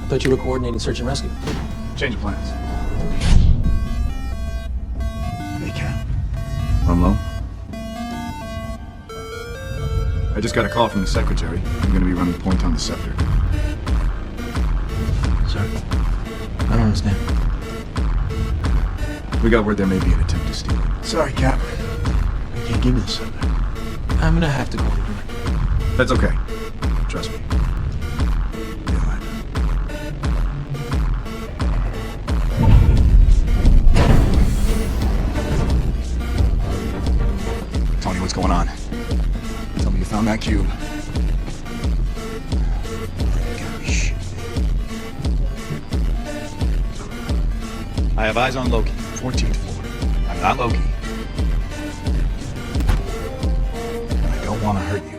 I thought you were coordinating search and rescue. Change of plans. Hey, Cap. I'm low. I just got a call from the secretary. I'm gonna be running point on the scepter. Sorry. I don't understand. We got word there may be an attempt to steal it. Sorry, Cap. You can't give me the scepter. I'm gonna have to call the director. That's okay. Trust me. Yeah, Hydra. Tony, what's going on? Tell me you found that cube. Gosh. I have eyes on Loki. 14th floor. I'm not Loki. I don't want to hurt you.